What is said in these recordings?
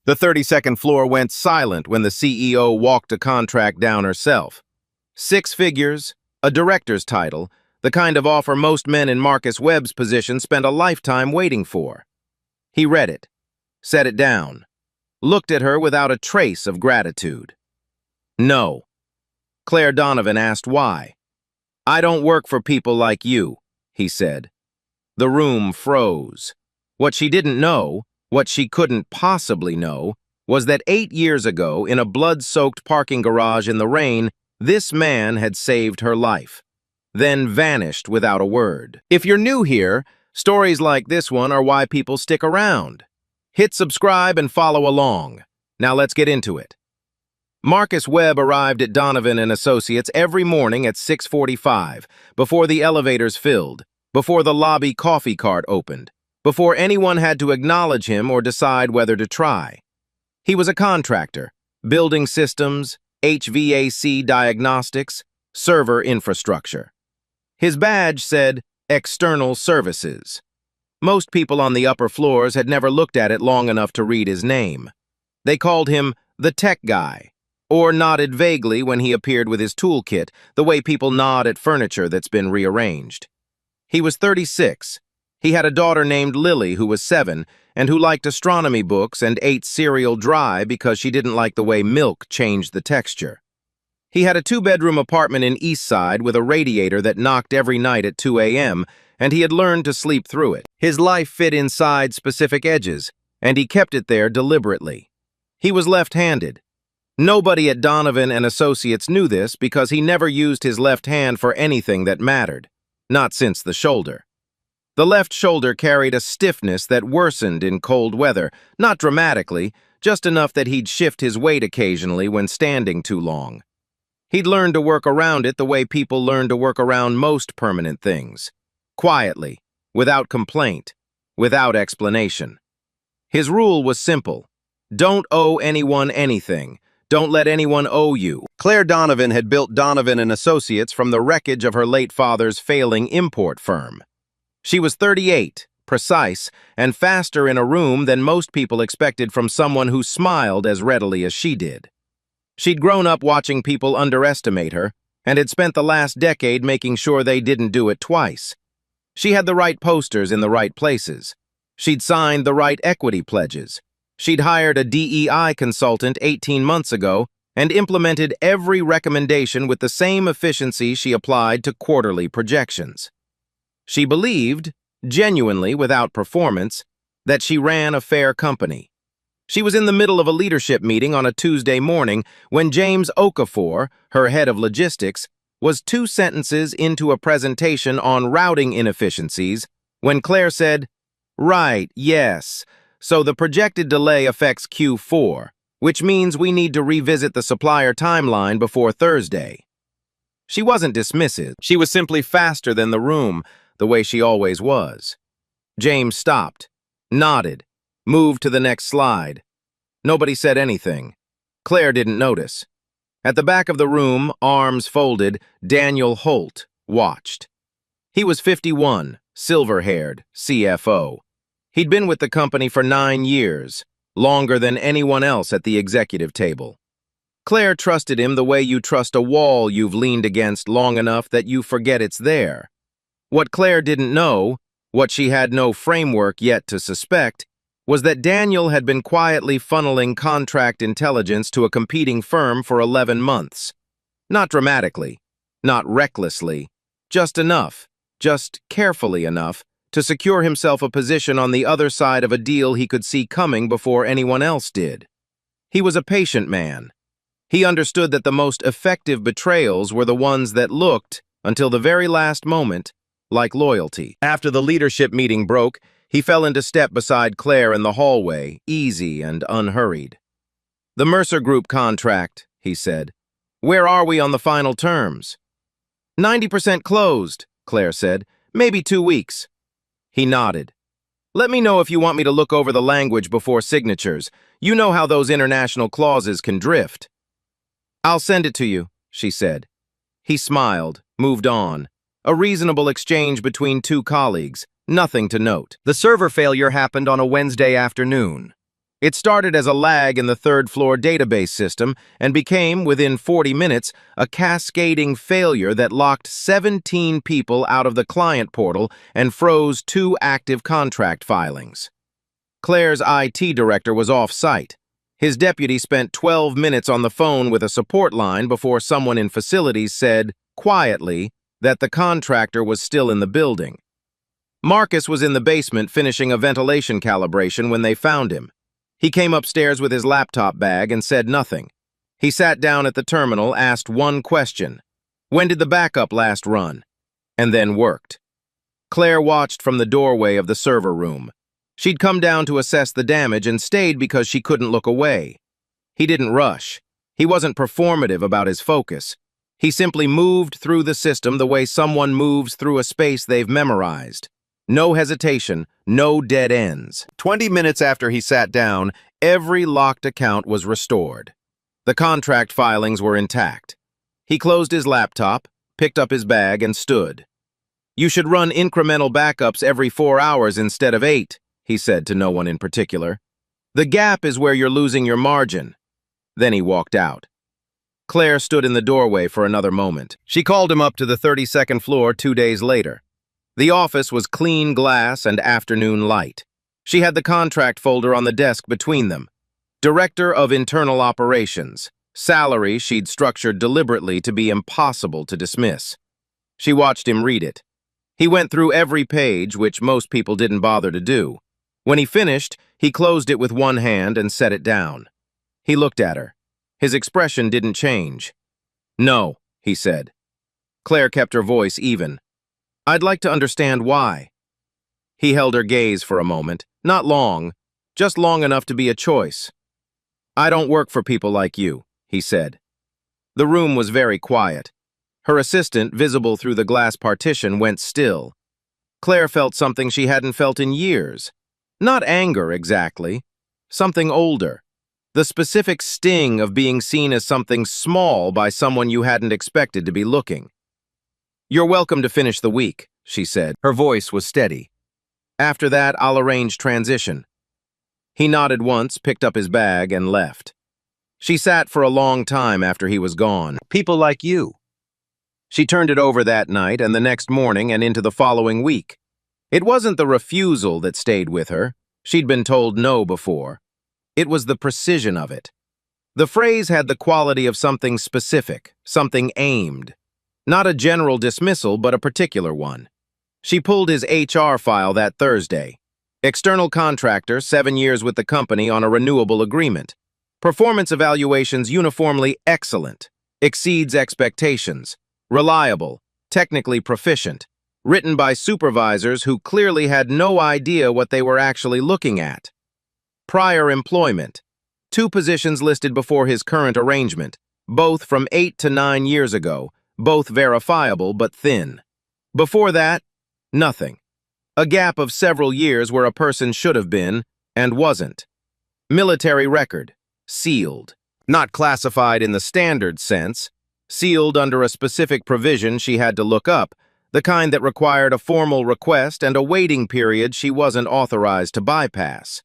The 32nd floor went silent when the CEO walked a contract down herself. 6 figures, a director's title, the kind of offer most men in Marcus Webb's position spent a lifetime waiting for. He read it, set it down, looked at her without a trace of gratitude. No. Claire Donovan asked why. "I don't work for people like you," he said. The room froze. What she didn't know, what she couldn't possibly know, was that 8 years ago, in a blood-soaked parking garage in the rain, this man had saved her life, then vanished without a word. If you're new here, stories like this one are why people stick around. Hit subscribe and follow along. Now let's get into it. Marcus Webb arrived at Donovan and Associates every morning at 6:45, before the elevators filled, before the lobby coffee cart opened, before anyone had to acknowledge him or decide whether to try. He was a contractor, building systems, HVAC diagnostics, server infrastructure. His badge said, External Services. Most people on the upper floors had never looked at it long enough to read his name. They called him the tech guy, or nodded vaguely when he appeared with his toolkit, the way people nod at furniture that's been rearranged. He was 36. He had a daughter named Lily who was 7 and who liked astronomy books and ate cereal dry because she didn't like the way milk changed the texture. He had a 2-bedroom apartment in East Side with a radiator that knocked every night at 2 a.m., and he had learned to sleep through it. His life fit inside specific edges, and he kept it there deliberately. He was left-handed. Nobody at Donovan and Associates knew this because he never used his left hand for anything that mattered, not since the shoulder. The left shoulder carried a stiffness that worsened in cold weather, not dramatically, just enough that he'd shift his weight occasionally when standing too long. He'd learned to work around it the way people learn to work around most permanent things. Quietly, without complaint, without explanation. His rule was simple. Don't owe anyone anything. Don't let anyone owe you. Claire Donovan had built Donovan and Associates from the wreckage of her late father's failing import firm. She was 38, precise, and faster in a room than most people expected from someone who smiled as readily as she did. She'd grown up watching people underestimate her, and had spent the last decade making sure they didn't do it twice. She had the right posters in the right places. She'd signed the right equity pledges. She'd hired a DEI consultant 18 months ago and implemented every recommendation with the same efficiency she applied to quarterly projections. She believed, genuinely without performance, that she ran a fair company. She was in the middle of a leadership meeting on a Tuesday morning when James Okafor, her head of logistics, was 2 sentences into a presentation on routing inefficiencies when Claire said, "Right, yes, so the projected delay affects Q4, which means we need to revisit the supplier timeline before Thursday." She wasn't dismissive. She was simply faster than the room, the way she always was. James stopped, nodded, moved to the next slide. Nobody said anything. Claire didn't notice. At the back of the room, arms folded, Daniel Holt watched. He was 51, silver-haired, CFO. He'd been with the company for 9 years, longer than anyone else at the executive table. Claire trusted him the way you trust a wall you've leaned against long enough that you forget it's there. What Claire didn't know, what she had no framework yet to suspect, was that Daniel had been quietly funneling contract intelligence to a competing firm for 11 months. Not dramatically, not recklessly, just enough, just carefully enough, to secure himself a position on the other side of a deal he could see coming before anyone else did. He was a patient man. He understood that the most effective betrayals were the ones that looked, until the very last moment, like loyalty. After the leadership meeting broke, he fell into step beside Claire in the hallway, easy and unhurried. "The Mercer Group contract," he said. "Where are we on the final terms?" 90% closed, Claire said. "Maybe 2 weeks." He nodded. "Let me know if you want me to look over the language before signatures. You know how those international clauses can drift." "I'll send it to you," she said. He smiled, moved on. A reasonable exchange between 2 colleagues. Nothing to note. The server failure happened on a Wednesday afternoon. It started as a lag in the third-floor database system and became, within 40 minutes, a cascading failure that locked 17 people out of the client portal and froze 2 active contract filings. Claire's IT director was off-site. His deputy spent 12 minutes on the phone with a support line before someone in facilities said, quietly, that the contractor was still in the building. Marcus was in the basement finishing a ventilation calibration when they found him. He came upstairs with his laptop bag and said nothing. He sat down at the terminal, asked one question. When did the backup last run? And then worked. Claire watched from the doorway of the server room. She'd come down to assess the damage and stayed because she couldn't look away. He didn't rush. He wasn't performative about his focus. He simply moved through the system the way someone moves through a space they've memorized. No hesitation, no dead ends. 20 minutes after he sat down, every locked account was restored. The contract filings were intact. He closed his laptop, picked up his bag, and stood. You should run incremental backups every 4 hours instead of 8, he said to no one in particular. The gap is where you're losing your margin. Then he walked out. Claire stood in the doorway for another moment. She called him up to the 32nd floor 2 days later. The office was clean glass and afternoon light. She had the contract folder on the desk between them. Director of Internal Operations. Salary she'd structured deliberately to be impossible to dismiss. She watched him read it. He went through every page, which most people didn't bother to do. When he finished, he closed it with one hand and set it down. He looked at her. His expression didn't change. No, he said. Claire kept her voice even. I'd like to understand why. He held her gaze for a moment, not long, just long enough to be a choice. I don't work for people like you, he said. The room was very quiet. Her assistant, visible through the glass partition, went still. Claire felt something she hadn't felt in years. Not anger, exactly. Something older. The specific sting of being seen as something small by someone you hadn't expected to be looking. You're welcome to finish the week, she said. Her voice was steady. After that, I'll arrange transition. He nodded once, picked up his bag, and left. She sat for a long time after he was gone. People like you. She turned it over that night and the next morning and into the following week. It wasn't the refusal that stayed with her. She'd been told no before. It was the precision of it. The phrase had the quality of something specific, something aimed. Not a general dismissal, but a particular one. She pulled his HR file that Thursday. External contractor, 7 years with the company on a renewable agreement. Performance evaluations uniformly excellent. Exceeds expectations. Reliable. Technically proficient. Written by supervisors who clearly had no idea what they were actually looking at. Prior employment. 2 positions listed before his current arrangement, both from 8 to 9 years ago. Both verifiable but thin. Before that, nothing. A gap of several years where a person should have been and wasn't. Military record. Sealed. Not classified in the standard sense. Sealed under a specific provision she had to look up, the kind that required a formal request and a waiting period she wasn't authorized to bypass.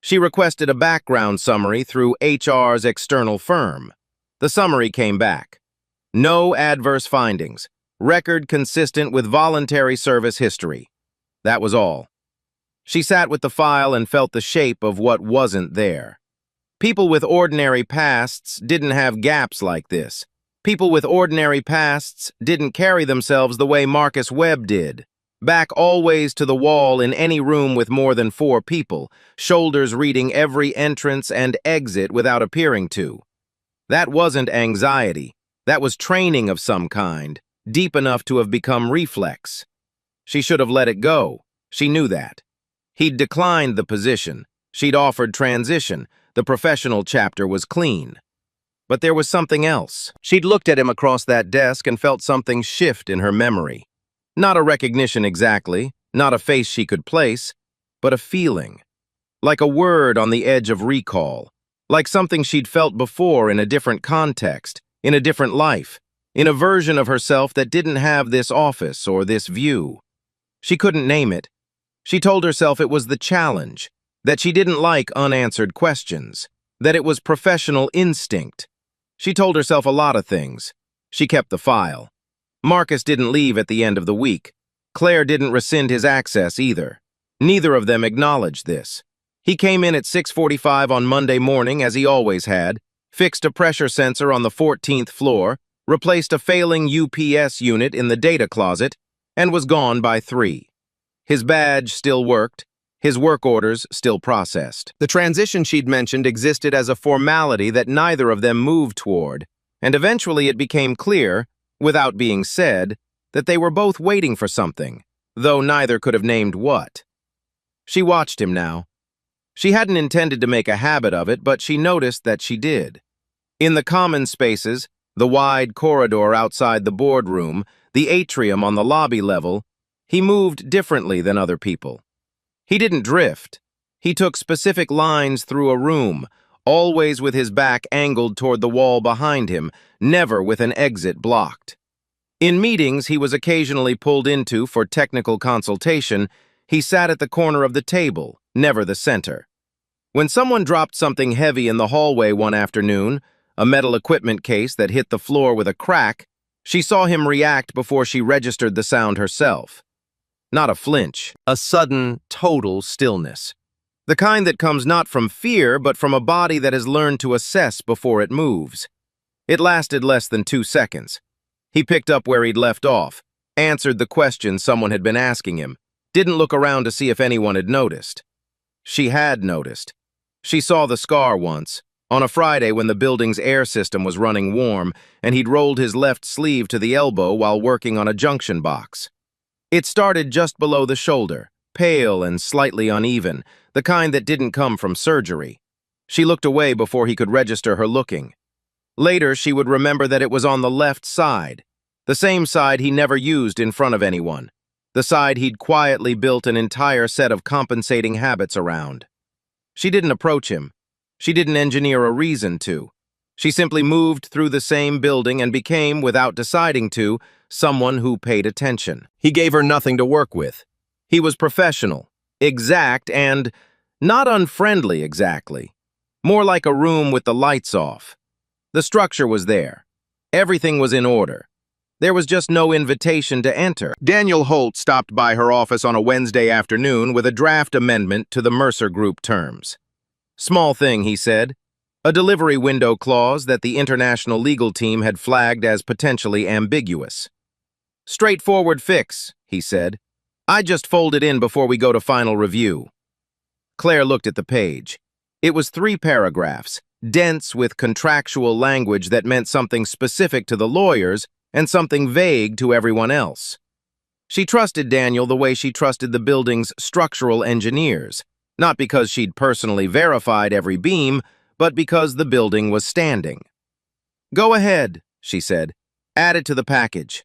She requested a background summary through HR's external firm. The summary came back. No adverse findings. Record consistent with voluntary service history. That was all. She sat with the file and felt the shape of what wasn't there. People with ordinary pasts didn't have gaps like this. People with ordinary pasts didn't carry themselves the way Marcus Webb did. Back always to the wall in any room with more than 4 people, shoulders reading every entrance and exit without appearing to. That wasn't anxiety. That was training of some kind, deep enough to have become reflex. She should have let it go. She knew that. He'd declined the position. She'd offered transition. The professional chapter was clean. But there was something else. She'd looked at him across that desk and felt something shift in her memory. Not a recognition exactly, not a face she could place, but a feeling. Like a word on the edge of recall. Like something she'd felt before in a different context. In a different life, in a version of herself that didn't have this office or this view. She couldn't name it. She told herself it was the challenge, that she didn't like unanswered questions, that it was professional instinct. She told herself a lot of things. She kept the file. Marcus didn't leave at the end of the week. Claire didn't rescind his access either. Neither of them acknowledged this. He came in at 6:45 on Monday morning, as he always had, fixed a pressure sensor on the 14th floor, replaced a failing UPS unit in the data closet, and was gone by 3. His badge still worked. His work orders still processed. The transition she'd mentioned existed as a formality that neither of them moved toward, and eventually it became clear, without being said, that they were both waiting for something, though neither could have named what. She watched him now. She hadn't intended to make a habit of it, but she noticed that she did. In the common spaces, the wide corridor outside the boardroom, the atrium on the lobby level, he moved differently than other people. He didn't drift. He took specific lines through a room, always with his back angled toward the wall behind him, never with an exit blocked. In meetings he was occasionally pulled into for technical consultation, he sat at the corner of the table, never the center. When someone dropped something heavy in the hallway one afternoon, a metal equipment case that hit the floor with a crack, she saw him react before she registered the sound herself. Not a flinch, a sudden, total stillness. The kind that comes not from fear, but from a body that has learned to assess before it moves. It lasted less than 2 seconds. He picked up where he'd left off, answered the question someone had been asking him, didn't look around to see if anyone had noticed. She had noticed. She saw the scar once, on a Friday when the building's air system was running warm, and he'd rolled his left sleeve to the elbow while working on a junction box. It started just below the shoulder, pale and slightly uneven, the kind that didn't come from surgery. She looked away before he could register her looking. Later, she would remember that it was on the left side, the same side he never used in front of anyone, the side he'd quietly built an entire set of compensating habits around. She didn't approach him. She didn't engineer a reason to. She simply moved through the same building and became, without deciding to, someone who paid attention. He gave her nothing to work with. He was professional, exact, and not unfriendly exactly. More like a room with the lights off. The structure was there. Everything was in order. There was just no invitation to enter. Daniel Holt stopped by her office on a Wednesday afternoon with a draft amendment to the Mercer Group terms. Small thing, he said. A delivery window clause that the international legal team had flagged as potentially ambiguous. Straightforward fix, he said. I just fold it in before we go to final review. Claire looked at the page. It was 3 paragraphs, dense with contractual language that meant something specific to the lawyers and something vague to everyone else. She trusted Daniel the way she trusted the building's structural engineers, not because she'd personally verified every beam, but because the building was standing. Go ahead, she said. Add it to the package.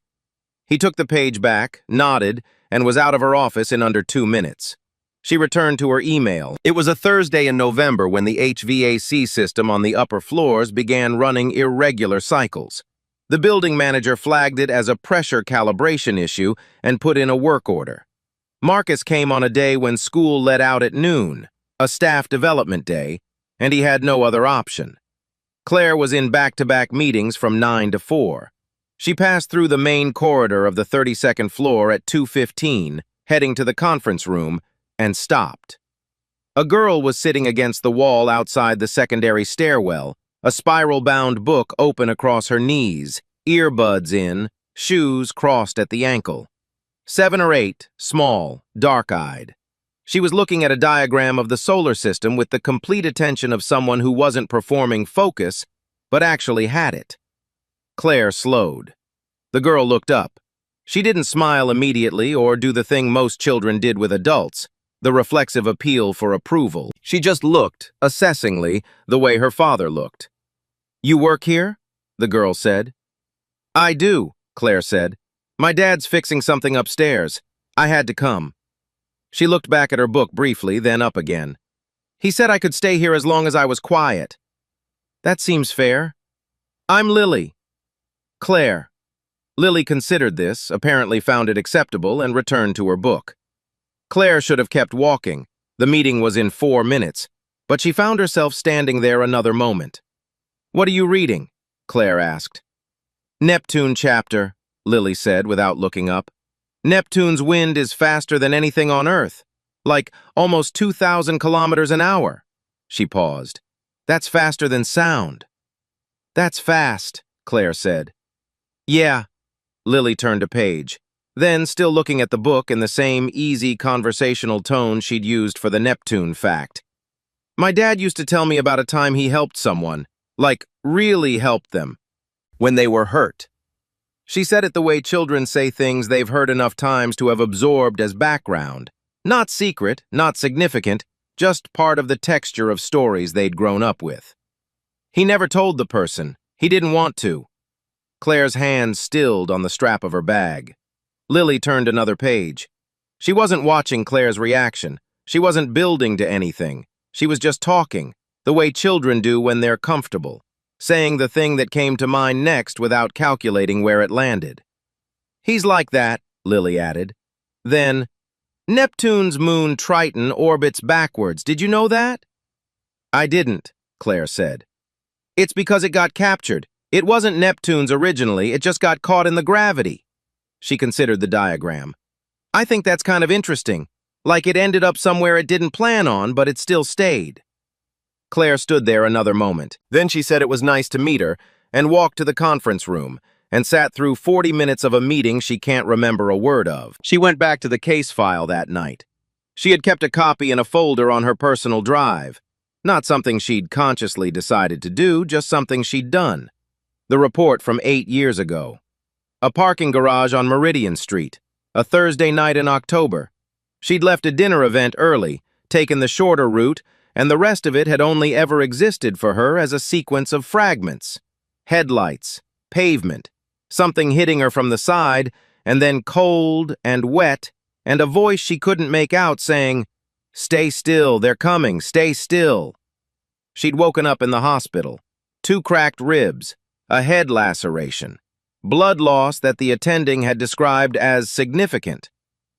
He took the page back, nodded, and was out of her office in under 2 minutes. She returned to her email. It was a Thursday in November when the HVAC system on the upper floors began running irregular cycles. The building manager flagged it as a pressure calibration issue and put in a work order. Marcus came on a day when school let out at noon, a staff development day, and he had no other option. Claire was in back-to-back meetings from 9 to 4. She passed through the main corridor of the 32nd floor at 2:15, heading to the conference room, and stopped. A girl was sitting against the wall outside the secondary stairwell, a spiral-bound book open across her knees, earbuds in, shoes crossed at the ankle. 7 or 8, small, dark-eyed. She was looking at a diagram of the solar system with the complete attention of someone who wasn't performing focus, but actually had it. Claire slowed. The girl looked up. She didn't smile immediately or do the thing most children did with adults, the reflexive appeal for approval. She just looked, assessingly, the way her father looked. You work here? The girl said. I do, Claire said. My dad's fixing something upstairs. I had to come. She looked back at her book briefly, then up again. He said I could stay here as long as I was quiet. That seems fair. I'm Lily. Claire. Lily considered this, apparently found it acceptable, and returned to her book. Claire should have kept walking, The meeting was in 4 minutes, but she found herself standing there another moment. "What are you reading?" Claire asked. "Neptune chapter," Lily said without looking up. "Neptune's wind is faster than anything on Earth, like almost 2,000 kilometers an hour." She paused. "That's faster than sound." "That's fast," Claire said. "Yeah." Lily turned a page. Then, still looking at the book in the same easy conversational tone she'd used for the Neptune fact. "My dad used to tell me about a time he helped someone, like really helped them, when they were hurt." She said it the way children say things they've heard enough times to have absorbed as background. Not secret, not significant, just part of the texture of stories they'd grown up with. He never told the person. He didn't want to. Claire's hand stilled on the strap of her bag. Lily turned another page. She wasn't watching Claire's reaction. She wasn't building to anything. She was just talking, the way children do when they're comfortable, saying the thing that came to mind next without calculating where it landed. "He's like that," Lily added. Then, "Neptune's moon Triton orbits backwards. Did you know that?" "I didn't," Claire said. "It's because it got captured. It wasn't Neptune's originally, it just got caught in the gravity." She considered the diagram. "I think that's kind of interesting. Like it ended up somewhere it didn't plan on, but it still stayed." Claire stood there another moment. Then she said it was nice to meet her, and walked to the conference room, and sat through 40 minutes of a meeting she can't remember a word of. She went back to the case file that night. She had kept a copy in a folder on her personal drive. Not something she'd consciously decided to do, just something she'd done. The report from 8 years ago. A parking garage on Meridian Street. A Thursday night in October. She'd left a dinner event early, taken the shorter route, and the rest of it had only ever existed for her as a sequence of fragments. Headlights, pavement, something hitting her from the side, and then cold and wet, and a voice she couldn't make out saying, "Stay still, they're coming, stay still." She'd woken up in the hospital. 2 cracked ribs, a head laceration, blood loss that the attending had described as significant.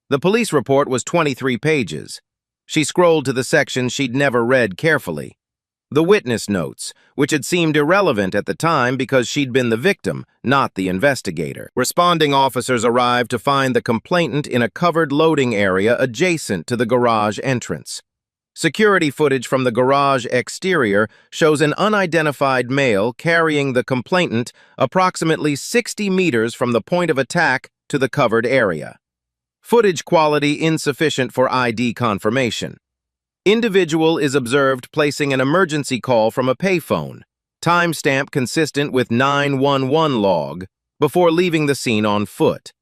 The police report was 23 pages. She scrolled to the section she'd never read carefully. The witness notes, which had seemed irrelevant at the time because she'd been the victim, not the investigator. Responding officers arrived to find the complainant in a covered loading area adjacent to the garage entrance. Security footage from the garage exterior shows an unidentified male carrying the complainant approximately 60 meters from the point of attack to the covered area. Footage quality insufficient for ID confirmation. Individual is observed placing an emergency call from a payphone, timestamp consistent with 911 log, before leaving the scene on foot.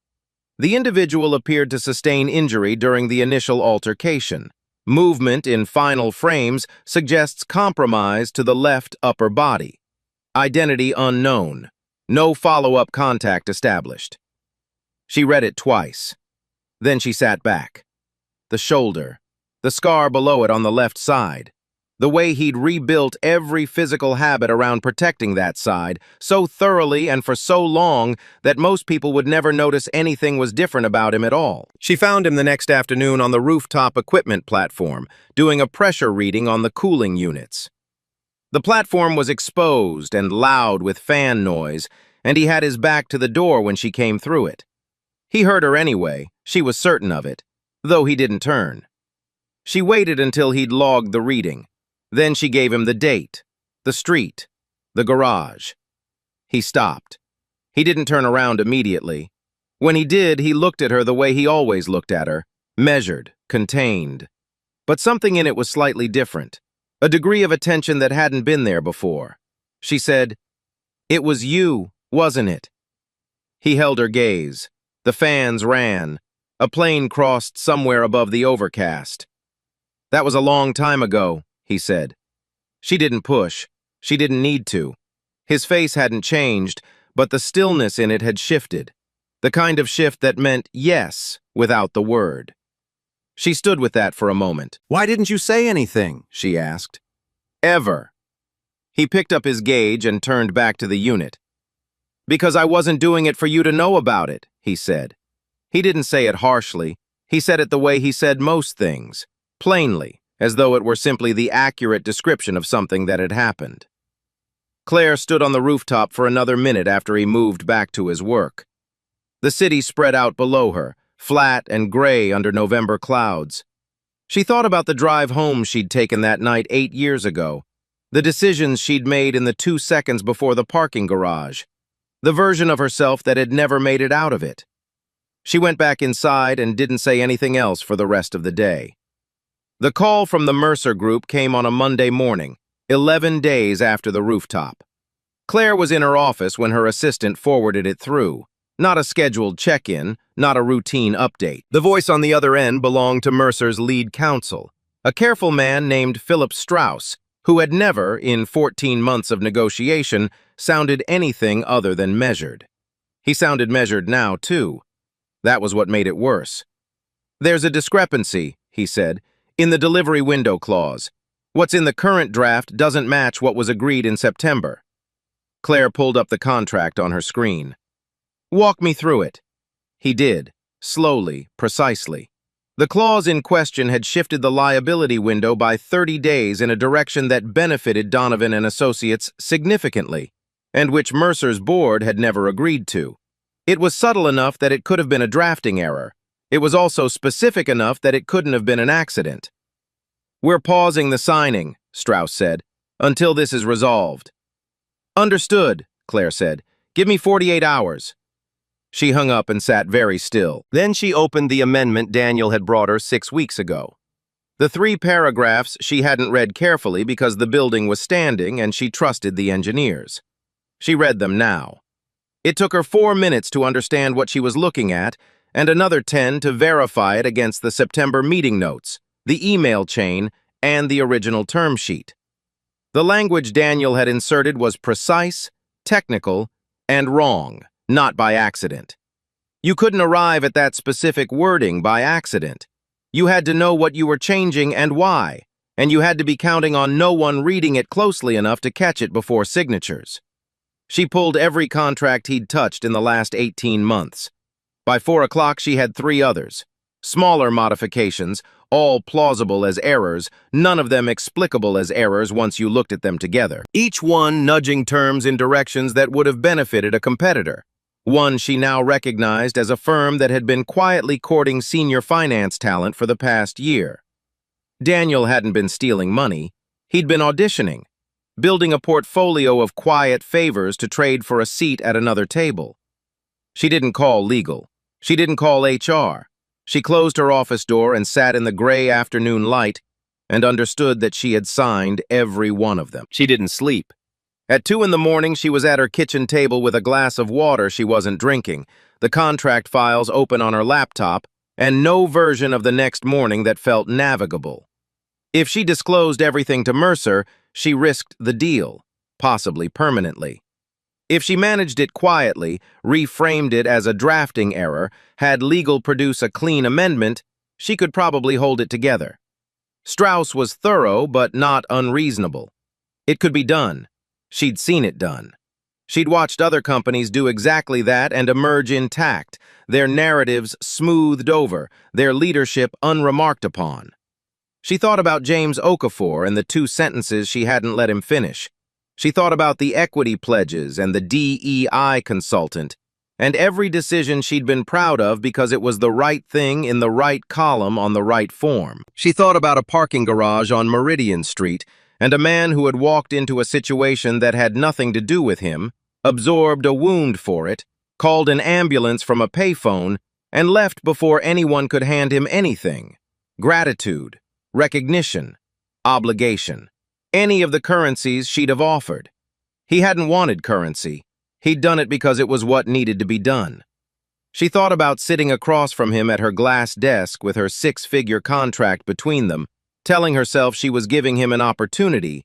The individual appeared to sustain injury during the initial altercation. Movement in final frames suggests compromise to the left upper body. Identity unknown. No follow-up contact established. She read it twice. Then she sat back. The shoulder, the scar below it on the left side, the way he'd rebuilt every physical habit around protecting that side so thoroughly and for so long that most people would never notice anything was different about him at all. She found him the next afternoon on the rooftop equipment platform, doing a pressure reading on the cooling units. The platform was exposed and loud with fan noise, and he had his back to the door when she came through it. He heard her anyway, she was certain of it, though he didn't turn. She waited until he'd logged the reading. Then she gave him the date, the street, the garage. He stopped. He didn't turn around immediately. When he did, he looked at her the way he always looked at her, measured, contained. But something in it was slightly different, a degree of attention that hadn't been there before. She said, "It was you, wasn't it?" He held her gaze. The fans ran. A plane crossed somewhere above the overcast. "That was a long time ago," he said. She didn't push. She didn't need to. His face hadn't changed, but the stillness in it had shifted. The kind of shift that meant yes without the word. She stood with that for a moment. "Why didn't you say anything?" she asked. "Ever." He picked up his gauge and turned back to the unit. "Because I wasn't doing it for you to know about it," he said. He didn't say it harshly. He said it the way he said most things, plainly, as though it were simply the accurate description of something that had happened. Claire stood on the rooftop for another minute after he moved back to his work. The city spread out below her, flat and gray under November clouds. She thought about the drive home she'd taken that night 8 years ago, the decisions she'd made in the 2 seconds before the parking garage, the version of herself that had never made it out of it. She went back inside and didn't say anything else for the rest of the day. The call from the Mercer group came on a Monday morning, 11 days after the rooftop. Claire was in her office when her assistant forwarded it through. Not a scheduled check-in, not a routine update. The voice on the other end belonged to Mercer's lead counsel, a careful man named Philip Strauss, who had never, in 14 months of negotiation, sounded anything other than measured. He sounded measured now, too. That was what made it worse. "There's a discrepancy," he said, "in the delivery window clause. What's in the current draft doesn't match what was agreed in September." Claire pulled up the contract on her screen. "Walk me through it." He did, slowly, precisely. The clause in question had shifted the liability window by 30 days in a direction that benefited Donovan and Associates significantly, and which Mercer's board had never agreed to. It was subtle enough that it could have been a drafting error. It was also specific enough that it couldn't have been an accident. "We're pausing the signing," Strauss said, "until this is resolved." "Understood," Claire said. "Give me 48 hours. She hung up and sat very still. Then she opened the amendment Daniel had brought her 6 weeks ago. The 3 paragraphs she hadn't read carefully because the building was standing and she trusted the engineers. She read them now. It took her 4 minutes to understand what she was looking at, and another 10 to verify it against the September meeting notes, the email chain, and the original term sheet. The language Daniel had inserted was precise, technical, and wrong. Not by accident. You couldn't arrive at that specific wording by accident. You had to know what you were changing and why, and you had to be counting on no one reading it closely enough to catch it before signatures. She pulled every contract he'd touched in the last 18 months. By 4 o'clock, she had 3 others. Smaller modifications, all plausible as errors, none of them explicable as errors once you looked at them together. Each one nudging terms in directions that would have benefited a competitor. One she now recognized as a firm that had been quietly courting senior finance talent for the past year. Daniel hadn't been stealing money. He'd been auditioning, building a portfolio of quiet favors to trade for a seat at another table. She didn't call legal. She didn't call HR. She closed her office door and sat in the gray afternoon light and understood that she had signed every one of them. She didn't sleep. At 2 in the morning, she was at her kitchen table with a glass of water she wasn't drinking, the contract files open on her laptop, and no version of the next morning that felt navigable. If she disclosed everything to Mercer, she risked the deal, possibly permanently. If she managed it quietly, reframed it as a drafting error, had legal produce a clean amendment, she could probably hold it together. Strauss was thorough but not unreasonable. It could be done. She'd seen it done. She'd watched other companies do exactly that and emerge intact, their narratives smoothed over, their leadership unremarked upon. She thought about James Okafor and the 2 sentences she hadn't let him finish. She thought about the equity pledges and the DEI consultant, and every decision she'd been proud of because it was the right thing in the right column on the right form. She thought about a parking garage on Meridian Street, and a man who had walked into a situation that had nothing to do with him, absorbed a wound for it, called an ambulance from a payphone, and left before anyone could hand him anything. Gratitude, recognition, obligation. Any of the currencies she'd have offered. He hadn't wanted currency. He'd done it because it was what needed to be done. She thought about sitting across from him at her glass desk with her 6-figure contract between them, telling herself she was giving him an opportunity,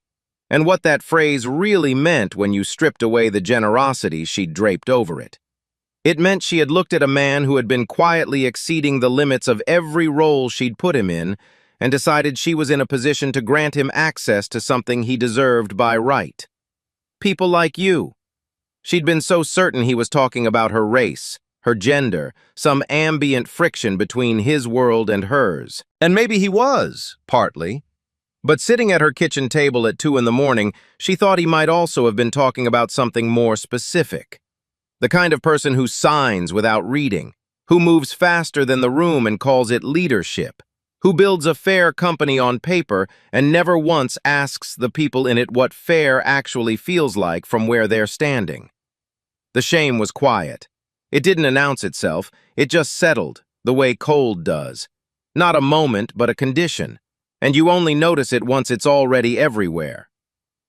and what that phrase really meant when you stripped away the generosity she'd draped over it. It meant she had looked at a man who had been quietly exceeding the limits of every role she'd put him in, and decided she was in a position to grant him access to something he deserved by right. People like you. She'd been so certain he was talking about her race, her gender, some ambient friction between his world and hers. And maybe he was, partly. But sitting at her kitchen table at 2 in the morning, she thought he might also have been talking about something more specific. The kind of person who signs without reading, who moves faster than the room and calls it leadership, who builds a fair company on paper and never once asks the people in it what fair actually feels like from where they're standing. The shame was quiet. It didn't announce itself, it just settled, the way cold does. Not a moment, but a condition, and you only notice it once it's already everywhere.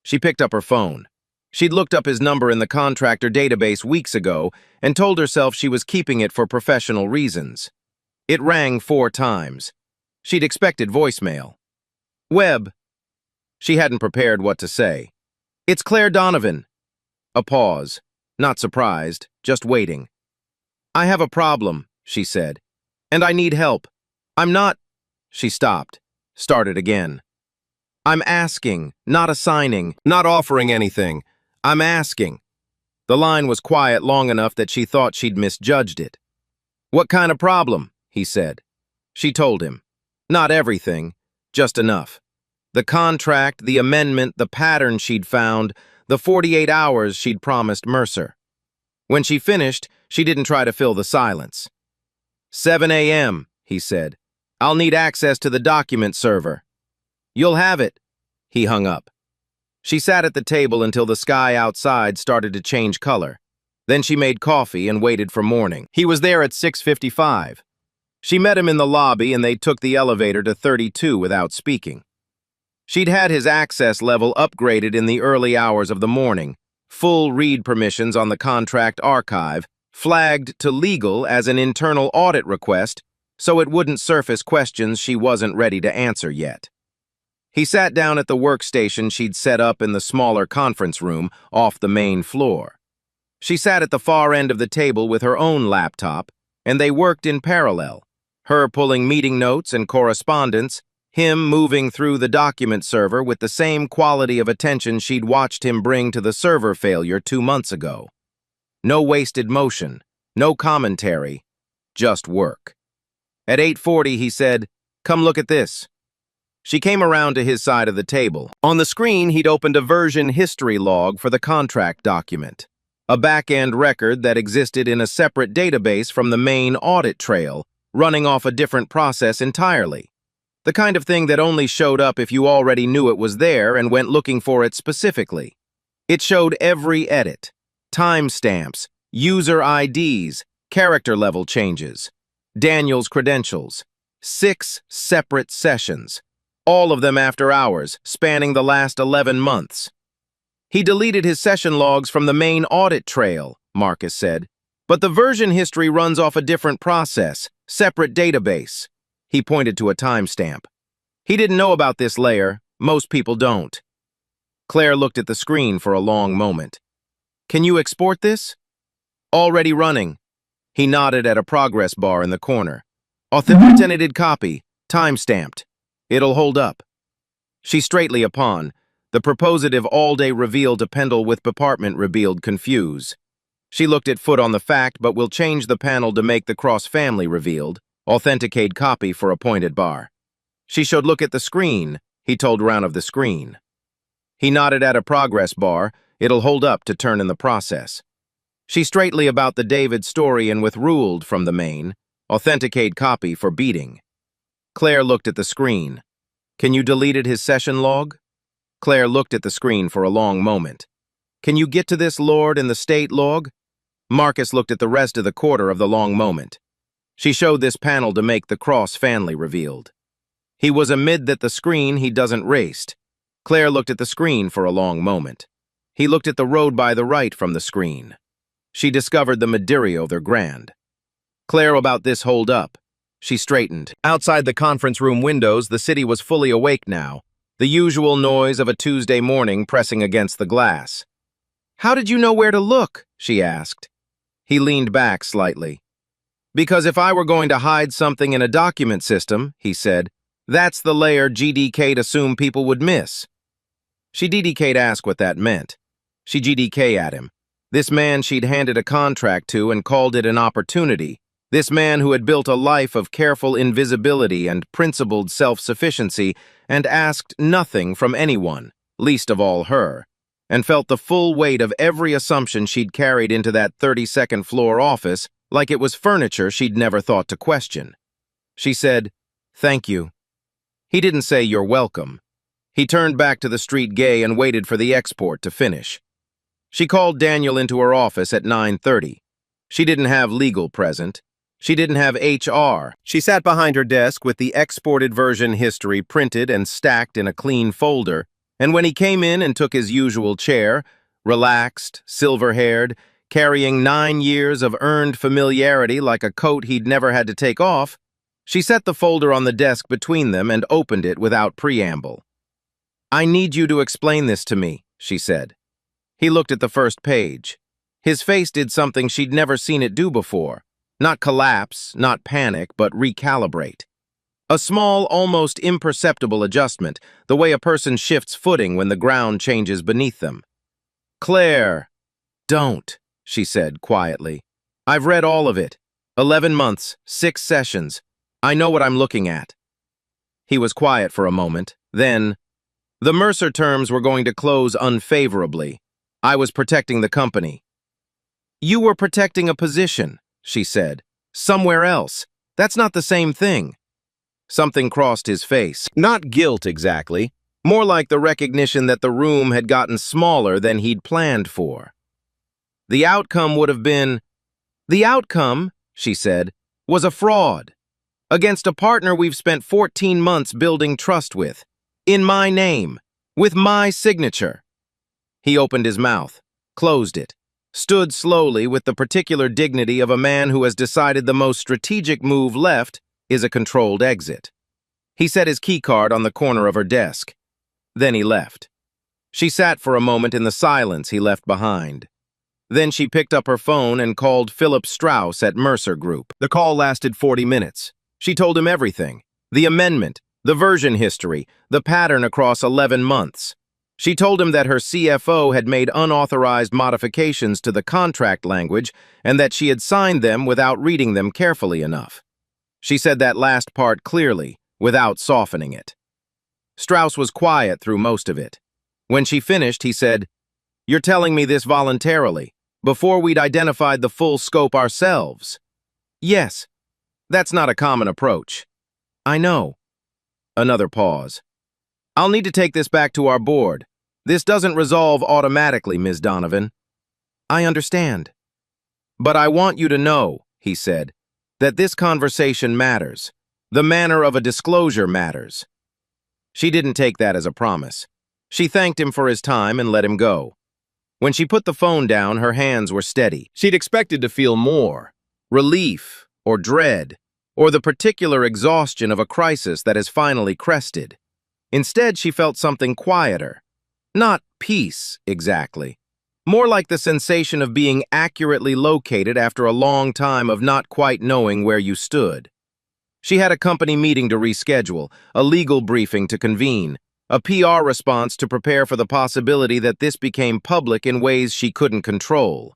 She picked up her phone. She'd looked up his number in the contractor database weeks ago and told herself she was keeping it for professional reasons. It rang 4 times. She'd expected voicemail. Webb. She hadn't prepared what to say. It's Claire Donovan. A pause. Not surprised, just waiting. I have a problem, she said, and I need help. I'm not... She stopped, started again. I'm asking, not assigning, not offering anything. I'm asking. The line was quiet long enough that she thought she'd misjudged it. What kind of problem? He said. She told him. Not everything, just enough. The contract, the amendment, the pattern she'd found, the 48 hours she'd promised Mercer. When she finished, she didn't try to fill the silence. 7 a.m., he said. I'll need access to the document server. You'll have it. He hung up. She sat at the table until the sky outside started to change color. Then she made coffee and waited for morning. He was there at 6:55. She met him in the lobby and they took the elevator to 32 without speaking. She'd had his access level upgraded in the early hours of the morning, full read permissions on the contract archive, flagged to legal as an internal audit request so it wouldn't surface questions she wasn't ready to answer yet. He sat down at the workstation she'd set up in the smaller conference room off the main floor. She sat at the far end of the table with her own laptop, and they worked in parallel, her pulling meeting notes and correspondence, him moving through the document server with the same quality of attention she'd watched him bring to the server failure 2 months ago. No wasted motion, no commentary, just work. At 8:40, he said, "Come look at this." She came around to his side of the table. On the screen, he'd opened a version history log for the contract document, a back-end record that existed in a separate database from the main audit trail, running off a different process entirely. The kind of thing that only showed up if you already knew it was there and went looking for it specifically. It showed every edit, timestamps, user IDs, character level changes, Daniel's credentials, 6 separate sessions, all of them after hours, spanning the last 11 months. He deleted his session logs from the main audit trail, Marcus said, but the version history runs off a different process, separate database. He pointed to a timestamp. He didn't know about this layer. Most people don't. Claire looked at the screen for a long moment. Can you export this? Already running. He nodded at a progress bar in the corner. Authenticated copy, timestamped. It'll hold up. She straightly upon. The propositive all-day reveal to Pendle with department revealed confuse. She looked at foot on the fact, but will change the panel to make the cross-family revealed. Authenticate copy for appointed bar. She should look at the screen, he told Round of the screen. He nodded at a progress bar. It'll hold up to turn in the process. She straightly about the David story and with ruled from the main. Authenticate copy for beating. Claire looked at the screen. Can you deleted his session log? Claire looked at the screen for a long moment. Can you get to this, Lord, in the state log? Marcus looked at the rest of the quarter of the long moment. She showed this panel to make the cross-family revealed. He was amid that the screen he doesn't raced. Claire looked at the screen for a long moment. He looked at the road by the right from the screen. She discovered the Madirio their grand. Claire about this hold up. She straightened. Outside the conference room windows, the city was fully awake now, the usual noise of a Tuesday morning pressing against the glass. How did you know where to look? She asked. He leaned back slightly. Because if I were going to hide something in a document system, he said, that's the layer GDK'd assume people would miss. She DDK'd ask what that meant. She GDK at him. This man she'd handed a contract to and called it an opportunity, This man who had built a life of careful invisibility and principled self-sufficiency and asked nothing from anyone, least of all her, and felt the full weight of every assumption she'd carried into that 32nd floor office like it was furniture she'd never thought to question. She said, "Thank you." He didn't say "you're welcome." He turned back to the street gay and waited for the export to finish. She called Daniel into her office at 9:30. She didn't have legal present. She didn't have HR. She sat behind her desk with the exported version history printed and stacked in a clean folder, and when he came in and took his usual chair, relaxed, silver-haired, carrying 9 years of earned familiarity like a coat he'd never had to take off, she set the folder on the desk between them and opened it without preamble. "I need you to explain this to me," she said. He looked at the first page. His face did something she'd never seen it do before. Not collapse, not panic, but recalibrate. A small, almost imperceptible adjustment, the way a person shifts footing when the ground changes beneath them. "Claire, don't," she said quietly. "I've read all of it. 11 months, 6 sessions. I know what I'm looking at." He was quiet for a moment, then, "The Mercer terms were going to close unfavorably. I was protecting the company." "You were protecting a position," she said. "Somewhere else. That's not the same thing." Something crossed his face. Not guilt exactly, more like the recognition that the room had gotten smaller than he'd planned for. The outcome would have been, "The outcome," she said, "was a fraud. Against a partner we've spent 14 months building trust with. In my name. With my signature." He opened his mouth, closed it, stood slowly with the particular dignity of a man who has decided the most strategic move left is a controlled exit. He set his keycard on the corner of her desk. Then he left. She sat for a moment in the silence he left behind. Then she picked up her phone and called Philip Strauss at Mercer Group. The call lasted 40 minutes. She told him everything. The amendment, the version history, the pattern across 11 months. She told him that her CFO had made unauthorized modifications to the contract language and that she had signed them without reading them carefully enough. She said that last part clearly, without softening it. Strauss was quiet through most of it. When she finished, he said, "You're telling me this voluntarily, before we'd identified the full scope ourselves?" "Yes. That's not a common approach." "I know." Another pause. "I'll need to take this back to our board. This doesn't resolve automatically, Ms. Donovan." "I understand." "But I want you to know," he said, "that this conversation matters. The manner of a disclosure matters." She didn't take that as a promise. She thanked him for his time and let him go. When she put the phone down, her hands were steady. She'd expected to feel more. Relief, or dread, or the particular exhaustion of a crisis that has finally crested. Instead, she felt something quieter. Not peace, exactly. More like the sensation of being accurately located after a long time of not quite knowing where you stood. She had a company meeting to reschedule, a legal briefing to convene, a PR response to prepare for the possibility that this became public in ways she couldn't control.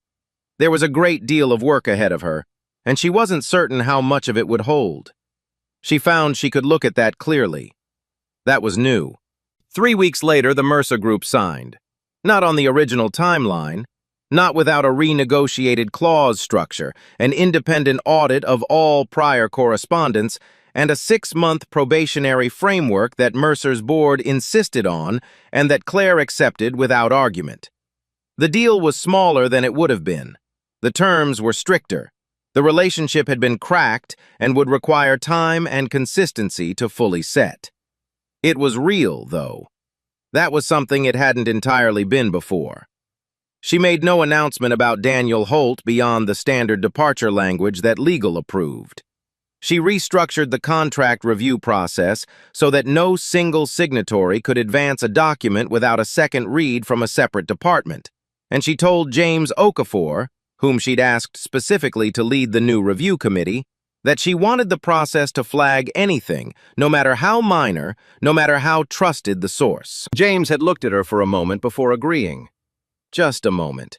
There was a great deal of work ahead of her, and she wasn't certain how much of it would hold. She found she could look at that clearly. That was new. 3 weeks later, the Mercer Group signed. Not on the original timeline, not without a renegotiated clause structure, an independent audit of all prior correspondence, and a 6-month probationary framework that Mercer's board insisted on and that Claire accepted without argument. The deal was smaller than it would have been. The terms were stricter. The relationship had been cracked and would require time and consistency to fully set. It was real, though. That was something it hadn't entirely been before. She made no announcement about Daniel Holt beyond the standard departure language that legal approved. She restructured the contract review process so that no single signatory could advance a document without a second read from a separate department. And she told James Okafor, whom she'd asked specifically to lead the new review committee, that she wanted the process to flag anything, no matter how minor, no matter how trusted the source. James had looked at her for a moment before agreeing. Just a moment.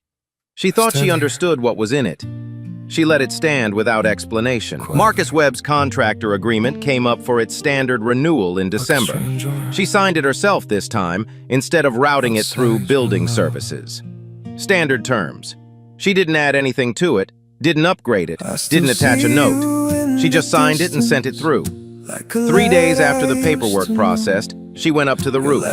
She thought she understood what was in it. She let it stand without explanation. Marcus Webb's contractor agreement came up for its standard renewal in December. She signed it herself this time, instead of routing it through building services. Standard terms. She didn't add anything to it, didn't upgrade it, didn't attach a note. She just signed it and sent it through. 3 days after the paperwork processed, she went up to the roof.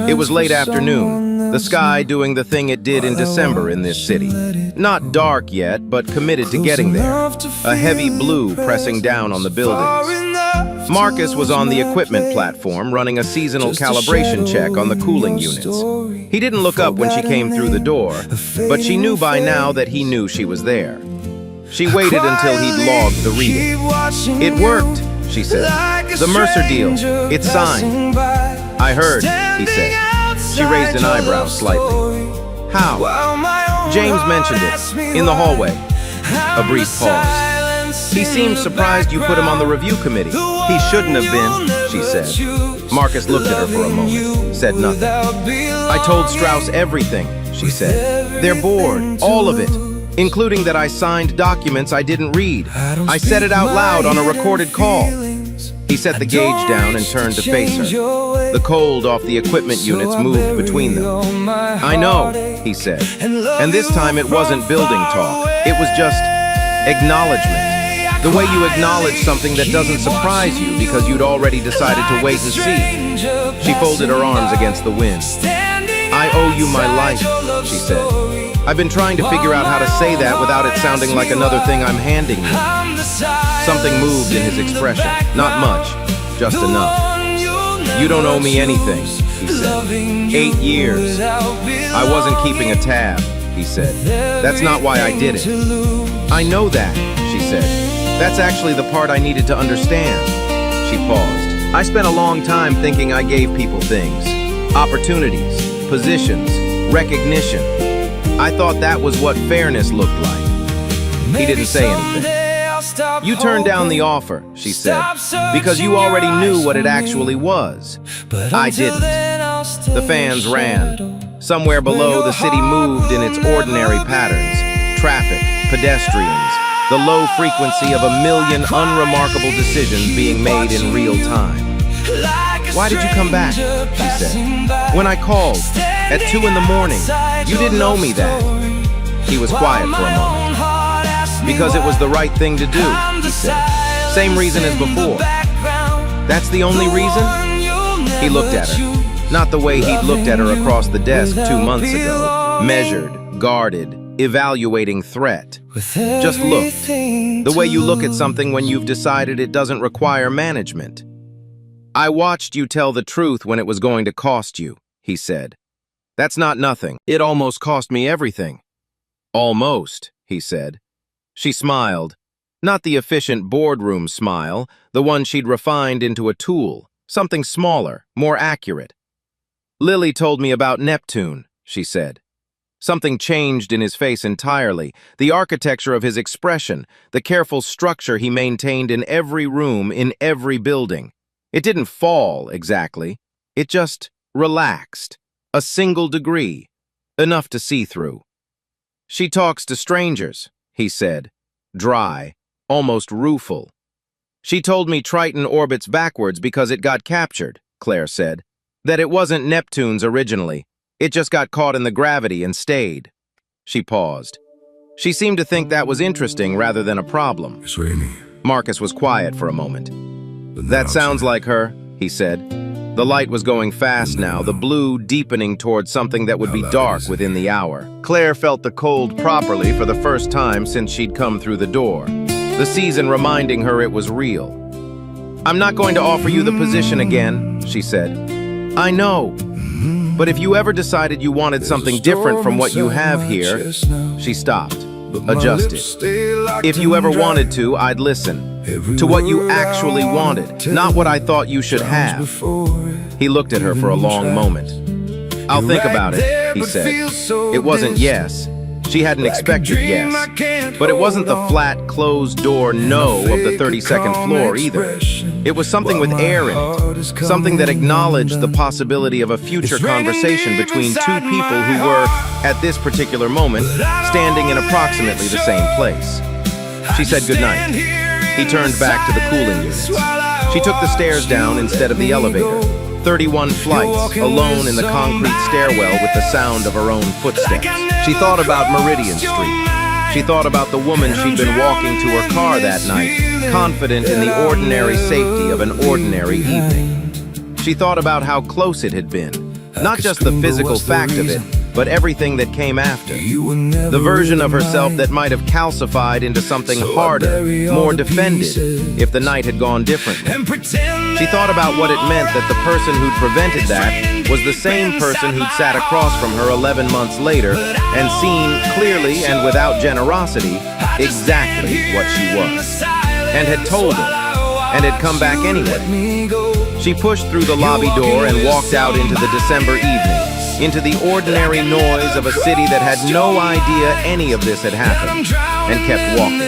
It was late afternoon, the sky doing the thing it did in December in this city. Not dark yet, but committed to getting there. A heavy blue pressing down on the buildings. Marcus was on the equipment platform running a seasonal calibration check on the cooling units. He didn't look up when she came through the door, but she knew by now that he knew she was there. She waited until he'd logged the reading. "It worked," she said. "The Mercer deal, it's signed." "I heard," he said. She raised an eyebrow slightly. "How?" "James mentioned it, in the hallway." A brief pause. "He seemed surprised you put him on the review committee." "He shouldn't have been," she said. Marcus looked at her for a moment, said nothing. "I told Strauss everything," she said. "They're bored, all of it, including that I signed documents I didn't read. I said it out loud on a recorded call." He set the gauge down and turned to face her. The cold off the equipment units moved between them. "I know," he said. And this time it wasn't building talk. It was just acknowledgement. The way you acknowledge something that doesn't surprise you because you'd already decided to wait and see. She folded her arms against the wind. "I owe you my life," she said. "I've been trying to figure out how to say that without it sounding like another thing I'm handing you." Something moved in his expression. Not much, just enough. "You don't owe me anything," he said. 8 years. "I wasn't keeping a tab," he said. "That's not why I did it." "I know that," she said. "That's actually the part I needed to understand." She paused. "I spent a long time thinking I gave people things. Opportunities, positions, recognition. I thought that was what fairness looked like." He didn't say anything. "You turned down the offer," she said, "because you already knew what it actually was. I didn't." The fans ran. Somewhere below, the city moved in its ordinary patterns. Traffic, pedestrians, the low frequency of a million unremarkable decisions being made in real time. "Why did you come back?" she said. "When I called, at 2 in the morning, you didn't owe me that." He was quiet for a moment. "Because it was the right thing to do," he said. "Same reason as before." "That's the only reason?" He looked at her. Not the way he'd looked at her across the desk 2 months ago. Measured, guarded, evaluating threat. Just looked. The way you look at something when you've decided it doesn't require management. "I watched you tell the truth when it was going to cost you," he said. "That's not nothing. It almost cost me everything." "Almost," he said. She smiled. Not the efficient boardroom smile, the one she'd refined into a tool, something smaller, more accurate. "Lily told me about Neptune," she said. Something changed in his face entirely, the architecture of his expression, the careful structure he maintained in every room, in every building. It didn't fall, exactly. It just relaxed. A single degree. Enough to see through. "She talks to strangers," he said. Dry, almost rueful. "She told me Triton orbits backwards because it got captured," Claire said. "That it wasn't Neptune's originally. It just got caught in the gravity and stayed." She paused. She seemed to think that was interesting rather than a problem. It's raining. Marcus was quiet for a moment. "That sounds like her," he said. The light was going fast now, the blue deepening towards something that would be dark within the hour. Claire felt the cold properly for the first time since she'd come through the door. The season reminding her it was real. "I'm not going to offer you the position again," she said. "I know. But if you ever decided you wanted something different from what you have here," she stopped, adjusted. "If you ever wanted to, I'd listen. To what you actually wanted, not what I thought you should have." He looked at her for a long moment. "I'll think about it," he said. It wasn't yes. She hadn't expected yes. But it wasn't the flat, closed-door no of the 32nd floor either. It was something with air in it. Something that acknowledged the possibility of a future conversation between two people who were, at this particular moment, standing in approximately the same place. She said goodnight. He turned back to the cooling units. She took the stairs down instead of the elevator. 31 flights, alone in the concrete stairwell with the sound of her own footsteps. She thought about Meridian Street. She thought about the woman she'd been walking to her car that night, confident in the ordinary safety of an ordinary evening. She thought about how close it had been, not just the physical fact of it, but everything that came after. The version of herself that might have calcified into something harder, more defended, if the night had gone differently. She thought about what it meant that the person who'd prevented that was the same person who'd sat across from her 11 months later and seen clearly and without generosity exactly what she was, and had told her, and had come back anyway. She pushed through the lobby door and walked out into the December evening, into the ordinary noise of a city that had no idea any of this had happened, and kept walking.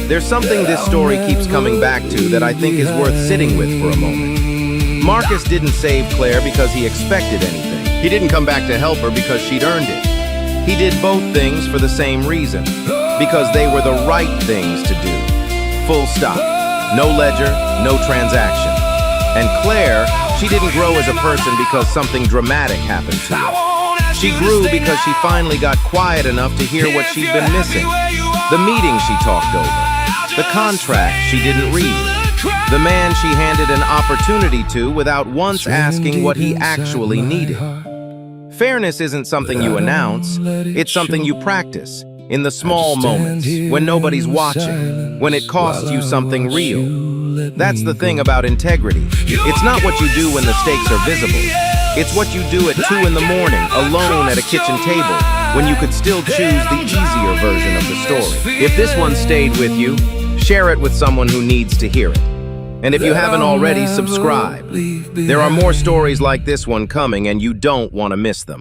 There's something this story keeps coming back to that I think is worth sitting with for a moment. Marcus didn't save Claire because he expected anything. He didn't come back to help her because she'd earned it. He did both things for the same reason, because they were the right things to do. Full stop. No ledger, no transaction. And Claire, she didn't grow as a person because something dramatic happened to her. She grew because she finally got quiet enough to hear what she'd been missing. The meeting she talked over. The contract she didn't read. The man she handed an opportunity to without once asking what he actually needed. Fairness isn't something you announce, it's something you practice. In the small moments, when nobody's watching, when it costs you something real. That's the thing about integrity. It's not what you do when the stakes are visible. It's what you do at 2 in the morning, alone at a kitchen table, when you could still choose the easier version of the story. If this one stayed with you, share it with someone who needs to hear it. And if you haven't already, subscribe. There are more stories like this one coming, and you don't want to miss them.